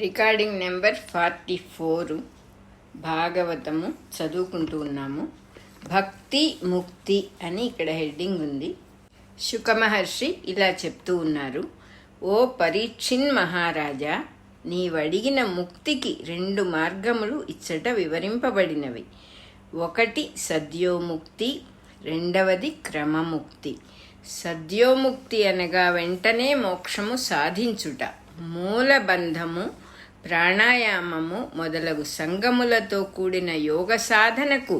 Recording number 44 భాగవతము చదువుకుంటూ ఉన్నాము. భక్తి ముక్తి అని ఇక్కడ హెడ్డింగ్ ఉంది. శుక మహర్షి ఇలా చెప్తూ ఉన్నారు. ఓ పరీక్షిన్ మహారాజా, నీవడిగిన ముక్తికి 2 మార్గములు ఇచ్చట వివరింపబడినవి. ఒకటి సద్యోముక్తి, రెండవది క్రమముక్తి. సద్యోముక్తి అనగా వెంటనే మోక్షము సాధించుట, మూలబంధము, ప్రాణాయామము మొదలగు సంగములతో కూడిన యోగ సాధనకు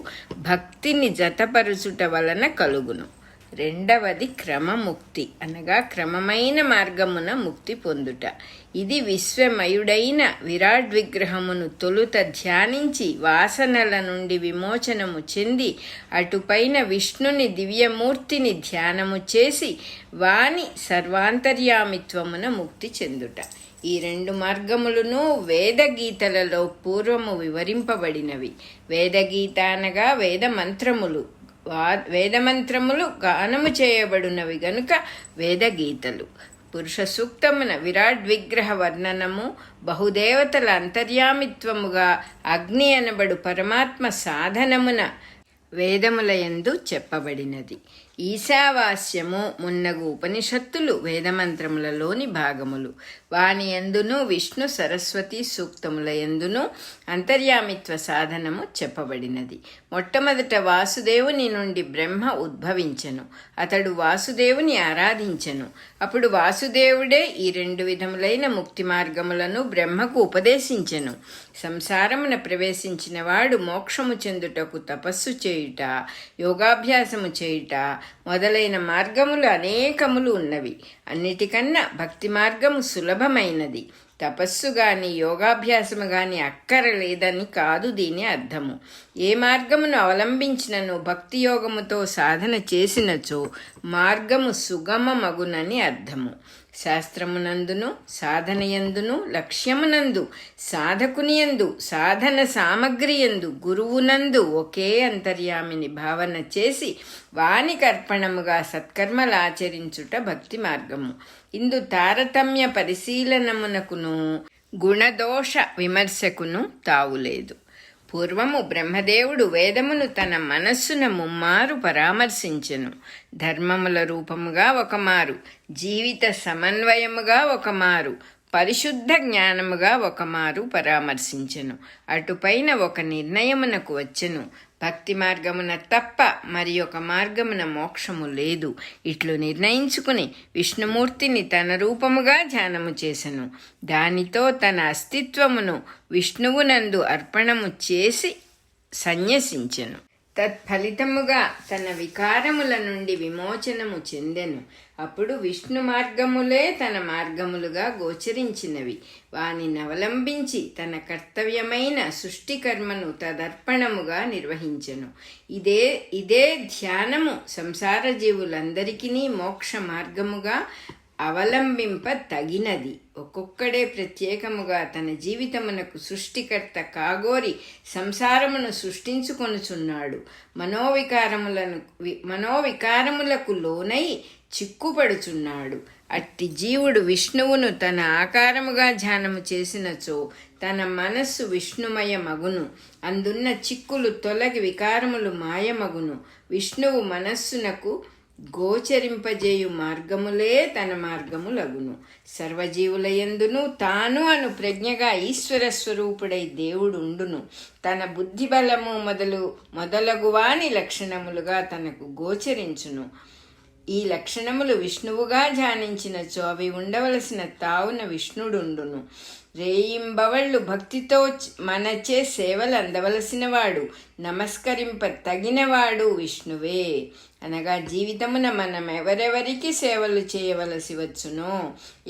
భక్తిని జతపరుచుట వలన కలుగును. రెండవది క్రమముక్తి అనగా క్రమమైన మార్గమున ముక్తి పొందుట. ఇది విశ్వమయుడైన విరాట్ విగ్రహమును తొలుత ధ్యానించి వాసనల నుండి విమోచనము చెంది అటుపైన విష్ణుని దివ్యమూర్తిని ధ్యానము చేసి వాని సర్వాంతర్యామిత్వమున ముక్తి చెందుట. ఈ 2 మార్గములను వేదగీతలలో పూర్వము వివరింపబడినవి. వేదగీత అనగా వేదమంత్రములు. వేదమంత్రములు గానము చేయబడినవి గనుక వేదగీతలు. పురుష సూక్తమున విరాట్ విగ్రహ వర్ణనము, బహుదేవతల అంతర్యామిత్వముగా అగ్ని అనబడు పరమాత్మ సాధనమున వేదములయందు చెప్పబడినది. ఈశావాస్యము మున్నగు ఉపనిషత్తులు వేదమంత్రములలోని భాగములు. వాని యందును విష్ణు సరస్వతి సూక్తముల యందును అంతర్యామిత్వ సాధనము చెప్పబడినది. మొట్టమొదట వాసుదేవుని నుండి బ్రహ్మ ఉద్భవించెను. అతడు వాసుదేవుని ఆరాధించెను. అప్పుడు వాసుదేవుడే ఈ 2 విధములైన ముక్తి మార్గములను బ్రహ్మకు ఉపదేశించెను. సంసారమున ప్రవేశించిన వాడు మోక్షము చెందుటకు తపస్సు చేయుట, యోగాభ్యాసము చేయుట మొదలైన మార్గములు అనేకములు ఉన్నవి. అన్నిటికన్నా భక్తి మార్గము సులభమైనది. తపస్సు గాని యోగాభ్యాసము గాని అక్కరలేదని కాదు దీని అర్థము. ఏ మార్గమును అవలంబించినను భక్తి యోగముతో సాధన చేసినచో మార్గము సుగమమగునని అర్థము. శాస్త్రమునందును సాధనయందును లక్ష్యమునందు సాధకునియందు సాధన సామగ్రియందు గురువునందు ఒకే అంతర్యామిని భావన చేసి వానికి అర్పణముగా సత్కర్మలాచరించుట భక్తి మార్గము. ఇందు తారతమ్య పరిశీలనమునకును గుణదోష విమర్శకును తావులేదు. పూర్వము బ్రహ్మదేవుడు వేదమును తన మనస్సున ముమ్మారు పరామర్శించెను. ధర్మముల రూపముగా ఒకమారు, జీవిత సమన్వయముగా ఒకమారు, పరిశుద్ధ జ్ఞానముగా ఒకమారు పరామర్శించెను. అటుపైన ఒక నిర్ణయమునకు వచ్చెను. భక్తి మార్గమున తప్ప మరి ఒక మార్గమున మోక్షము లేదు. ఇట్లు నిర్ణయించుకుని విష్ణుమూర్తిని తన రూపముగా ధ్యానము చేసెను. దానితో తన అస్తిత్వమును విష్ణువునందు అర్పణము చేసి సన్యసించెను. తత్ఫలితముగా తన వికారముల నుండి విమోచనము చెందెను. అప్పుడు విష్ణు మార్గములే తన మార్గములుగా గోచరించినవి. వానిని అవలంబించి తన కర్తవ్యమైన సృష్టికర్మను తదర్పణముగా నిర్వహించెను. ఇదే ధ్యానము సంసార జీవులందరికీ మోక్ష మార్గముగా అవలంబింప తగినది. ఒక్కొక్కడే ప్రత్యేకముగా తన జీవితమునకు సృష్టికర్త కాగోరి సంసారమును సృష్టించుకొనుచున్నాడు. మనోవికారములకు లోనై చిక్కుపడుచున్నాడు. అట్టి జీవుడు విష్ణువును తన ఆకారముగా ధ్యానము చేసినచో తన మనస్సు విష్ణుమయ మగును. అందున్న చిక్కులు తొలగి వికారములు మాయమగును. విష్ణువు మనస్సునకు గోచరింపజేయు మార్గములే తన మార్గములగును. సర్వజీవులయందును తాను అను ప్రజ్ఞగా ఈశ్వర స్వరూపుడై దేవుడుండును. తన బుద్ధి బలము మొదలగువాని లక్షణములుగా తనకు గోచరించును. ఈ లక్షణములు విష్ణువుగా ధ్యానించినచో అవి ఉండవలసిన తావున విష్ణుడుండును. రేయింబవళ్ళు భక్తితో మనచే సేవలు అందవలసినవాడు, నమస్కరింప తగినవాడు విష్ణువే. అనగా జీవితమున మనం ఎవరెవరికి సేవలు చేయవలసి వచ్చునో,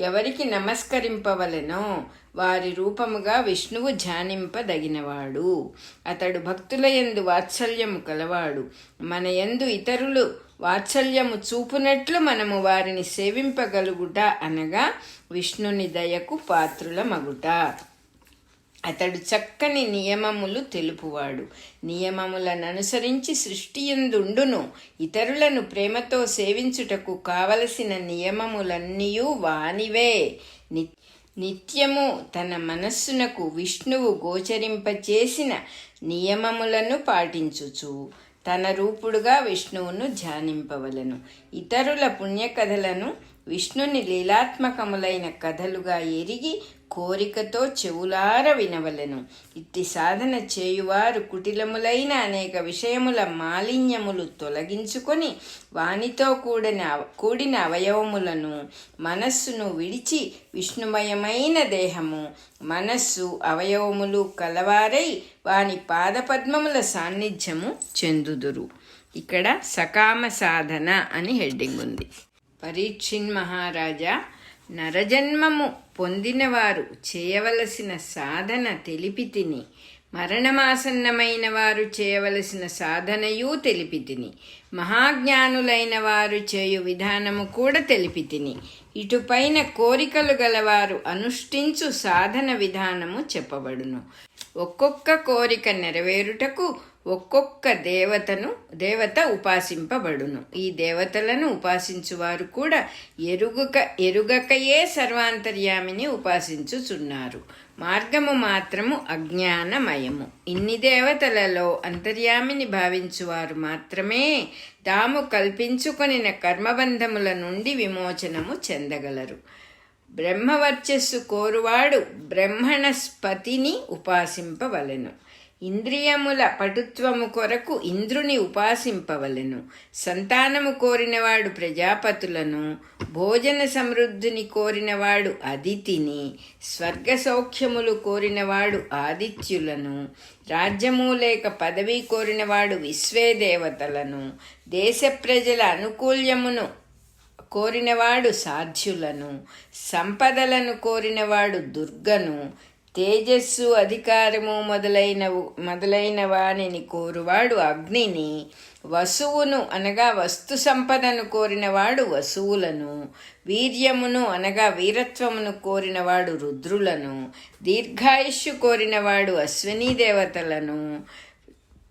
ఎవరికి నమస్కరింపవలెనో వారి రూపముగా విష్ణువు ధ్యానింపదగినవాడు. అతడు భక్తుల యందు వాత్సల్యము కలవాడు. మన యందు ఇతరులు వాత్సల్యము చూపునట్లు మనము వారిని సేవింపగలుగుట అనగా విష్ణుని దయకు పాత్రుల మగుట. అతడు చక్కని నియమములు తెలుపువాడు. నియమములను అనుసరించి సృష్టియందుండును. ఇతరులను ప్రేమతో సేవించుటకు కావలసిన నియమములన్నీయూ వానివే. నిత్యము తన మనస్సునకు విష్ణువు గోచరింపచేసిన నియమములను పాటించుచు తన రూపుడుగా విష్ణువును ధ్యానింపవలను. ఇతరుల పుణ్యకథలను విష్ణుని లీలాత్మకములైన కథలుగా ఎరిగి కోరికతో చెవులార వినవలెను. ఇట్టి సాధన చేయువారు కుటిలములైన అనేక విషయముల మాలిన్యములు తొలగించుకొని వానితో కూడిన అవయవములను మనస్సును విడిచి విష్ణుమయమైన దేహము మనస్సు అవయవములు కలవారై వాని పాదపద్మముల సాన్నిధ్యము చెందుదురు. ఇక్కడ సకామ సాధన అని హెడ్డింగ్ ఉంది. పరీక్షిన్ మహారాజా, నరజన్మము పొందినవారు చేయవలసిన సాధన తెలిపి తిని, మరణమాసన్నమైన వారు చేయవలసిన సాధనయూ తెలిపి తిని, మహాజ్ఞానులైన వారు చేయు విధానము కూడా తెలిపి తిని, ఇటుపైన కోరికలు గలవారు అనుష్ఠించు సాధన విధానము చెప్పబడును. ఒక్కొక్క కోరిక నెరవేరుటకు ఒక్కొక్క దేవత ఉపాసింపబడును. ఈ దేవతలను ఉపాసించువారు కూడా ఎరుగకయే సర్వాంతర్యామిని ఉపాసించుచున్నారు. మార్గము మాత్రము అజ్ఞానమయము. ఇన్ని దేవతలలో అంతర్యామిని భావించువారు మాత్రమే తాము కల్పించుకొనిన కర్మబంధముల నుండి విమోచనము చెందగలరు. బ్రహ్మవర్చస్సు కోరువాడు బ్రహ్మణస్పతిని ఉపాసింపవలెను. ఇంద్రియముల పటుత్వము కొరకు ఇంద్రుని ఉపాసింపవలెను. సంతానము కోరినవాడు ప్రజాపతులను, భోజన సమృద్ధిని కోరినవాడు అదితిని, స్వర్గ సౌఖ్యములు కోరినవాడు ఆదిత్యులను, రాజ్యము లేక పదవి కోరినవాడు విశ్వేదేవతలను, దేశ ప్రజల అనుకూల్యమును కోరినవాడు సాధ్యులను, సంపదలను కోరినవాడు దుర్గను, తేజస్సు అధికారము మొదలైన వానిని కోరువాడు అగ్నిని, వసువును అనగా వస్తు సంపదను కోరినవాడు వసువులను, వీర్యమును అనగా వీరత్వమును కోరినవాడు రుద్రులను, దీర్ఘాయుష్యు కోరినవాడు అశ్వినీ దేవతలను,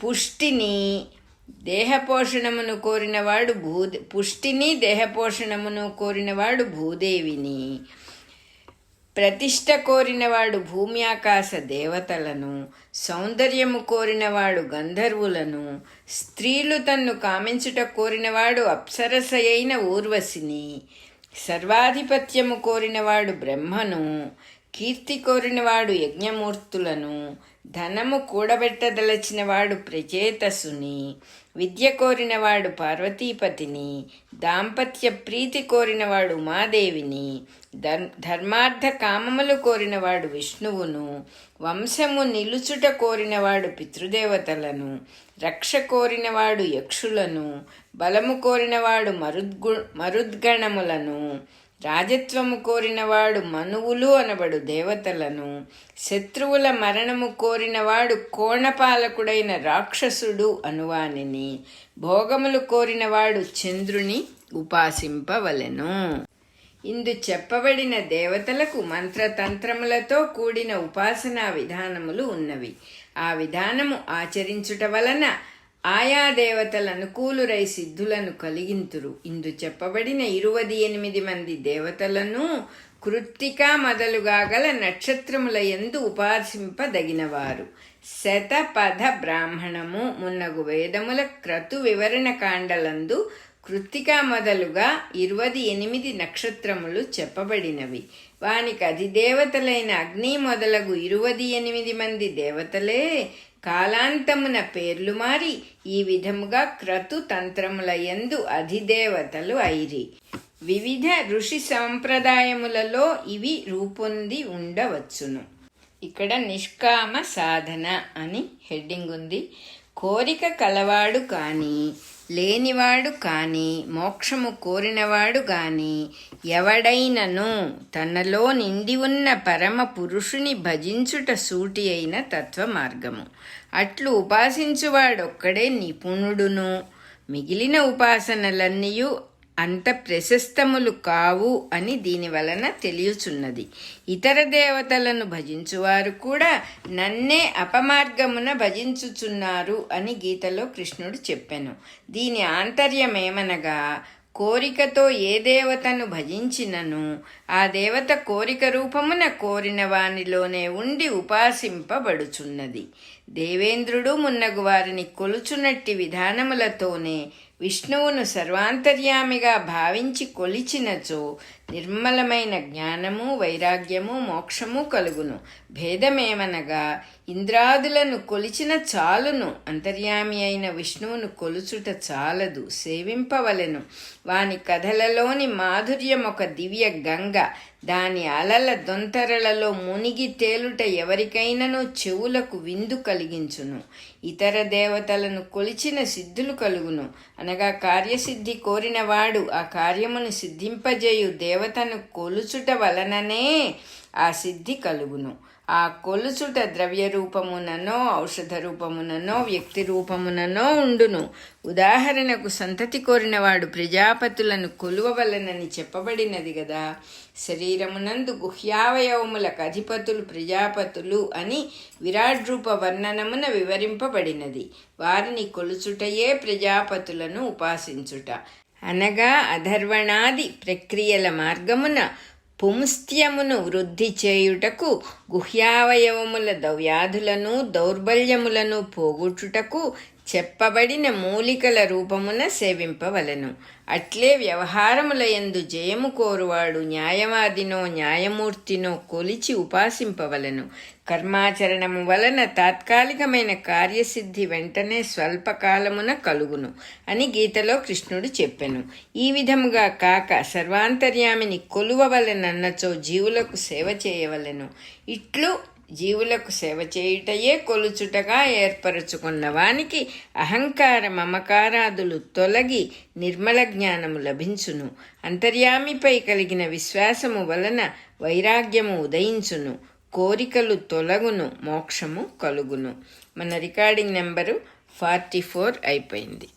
పుష్టిని దేహపోషణమును కోరినవాడు భూదేవిని, ప్రతిష్ట కోరినవాడు భూమి ఆకాశ దేవతలను, సౌందర్యము కోరినవాడు గంధర్వులను, స్త్రీలు తన్ను కామించుట కోరినవాడు అప్సరసయైన ఊర్వశిని, సర్వాధిపత్యము కోరినవాడు బ్రహ్మను, కీర్తి కోరినవాడు యజ్ఞమూర్తులను, ధనము కూడబెట్టదలచినవాడు ప్రచేతసుని, విద్య కోరినవాడు పార్వతీపతిని, దాంపత్య ప్రీతి కోరినవాడు ఉమాదేవిని, ధర్మార్థ కామములు కోరినవాడు విష్ణువును, వంశము నిలుచుట కోరినవాడు పితృదేవతలను, రక్ష కోరినవాడు యక్షులను, బలము కోరినవాడు మరుద్గణములను, రాజత్వము కోరినవాడు మనువులు అనబడు దేవతలను, శత్రువుల మరణము కోరినవాడు కోణపాలకుడైన రాక్షసుడు అనువానిని, భోగములు కోరినవాడు చంద్రుని ఉపాసింపవలెను. ఇందు చెప్పబడిన దేవతలకు మంత్రతంత్రములతో కూడిన ఉపాసనా విధానములు ఉన్నవి. ఆ విధానము ఆచరించుట వలన ఆయా దేవతల అనుకూలురై సిద్ధులను కలిగింతురు. ఇందు చెప్పబడిన 28 మంది దేవతలను కృత్తిక మొదలుగా గల నక్షత్రముల యందు ఉపాసింపదగినవారు. శతపథ బ్రాహ్మణము మున్నగు వేదముల క్రతు వివరణ కాండలందు కృత్తిక మొదలుగా 28 నక్షత్రములు చెప్పబడినవి. వానికి అధిదేవతలైన అగ్ని మొదలగు 28 మంది దేవతలే కాలాంతమున పేర్లు మారి ఈ విధముగా క్రతు తంత్రముల యందు అధిదేవతలు అయిరి. వివిధ ఋషి సంప్రదాయములలో ఇవి రూపొంది ఉండవచ్చును. ఇక్కడ నిష్కామ సాధన అని హెడ్డింగ్ ఉంది. కోరిక కలవాడు కానీ లేనివాడు కానీ మోక్షము కోరినవాడు గాని ఎవడైనను తనలో నిండి ఉన్న పరమ పురుషుని భజించుట సూటి అయిన తత్వ మార్గము. అట్లు ఉపాసించువాడొక్కడే నిపుణుడును. మిగిలిన ఉపాసనలన్నీయు అంత ప్రశస్తములు కావు అని దీని వలన తెలియచున్నది. ఇతర దేవతలను భజించువారు కూడా నన్నే అపమార్గమున భజించుచున్నారు అని గీతలో కృష్ణుడు చెప్పెను. దీని ఆంతర్యమేమనగా కోరికతో ఏ దేవతను భజించినను ఆ దేవత కోరిక రూపమున కోరిన వానిలోనే ఉండి ఉపాసింపబడుచున్నది. దేవేంద్రుడు మున్నగు వారిని కొలుచునట్టి విధానములతోనే విష్ణువును సర్వాంతర్యామిగా భావించి కొలిచినచో నిర్మలమైన జ్ఞానము, వైరాగ్యము, మోక్షము కలుగును. భేదమేమనగా ఇంద్రాదులను కొలిచిన చాలును, అంతర్యామి అయిన విష్ణువును కొలుచుట చాలదు, సేవింపవలెను. వాని కథలలోని మాధుర్యం ఒక దివ్య గంగ. దాని అలల దొంతరలలో మునిగి తేలుట ఎవరికైనను చెవులకు విందు కలిగించును. ఇతర దేవతలను కొలిచిన సిద్ధులు కలుగును. అనగా కార్యసిద్ధి కోరినవాడు ఆ కార్యమును సిద్ధింపజేయు దేవతను కొలుచుట వలననే ఆ సిద్ధి కలుగును. ఆ కొలుచుట ద్రవ్య రూపముననో, ఔషధ రూపముననో, వ్యక్తి రూపముననో ఉండును. ఉదాహరణకు సంతతి కోరినవాడు ప్రజాపతులను కొలువవలనని చెప్పబడినది గదా. శరీరమునందు గుహ్యావయవములకు అధిపతులు ప్రజాపతులు అని విరాట్ రూప వర్ణనమున వివరింపబడినది. వారిని కొలుచుటయే ప్రజాపతులను ఉపాసించుట. అనగా అధర్వణాది ప్రక్రియల మార్గమున పుంస్త్యమును వృద్ధి చేయుటకు, గుహ్యావయవముల వ్యాధులను దౌర్బల్యములను పోగొట్టుటకు చెప్పబడిన మూలికల రూపమున సేవింపవలెను. అట్లే వ్యవహారములయందు జయము కోరువాడు న్యాయవాదినో న్యాయమూర్తినో కొలిచి ఉపాసింపవలెను. కర్మాచరణము వలన తాత్కాలికమైన కార్యసిద్ధి వెంటనే స్వల్పకాలమున కలుగును అని గీతలో కృష్ణుడు చెప్పెను. ఈ విధముగా కాక సర్వాంతర్యామిని కొలువవలెనన్నచో జీవులకు సేవ చేయవలెను. ఇట్లు జీవులకు సేవ చేయుటయే కొలుచుటగా ఏర్పరచుకున్న వానికి అహంకార మమకారాదులు తొలగి నిర్మల జ్ఞానము లభించును. అంతర్యామిపై కలిగిన విశ్వాసము వలన వైరాగ్యము ఉదయించును. కోరికలు తొలగును, మోక్షము కలుగును. మన రికార్డింగ్ నెంబరు 44 అయిపోయింది.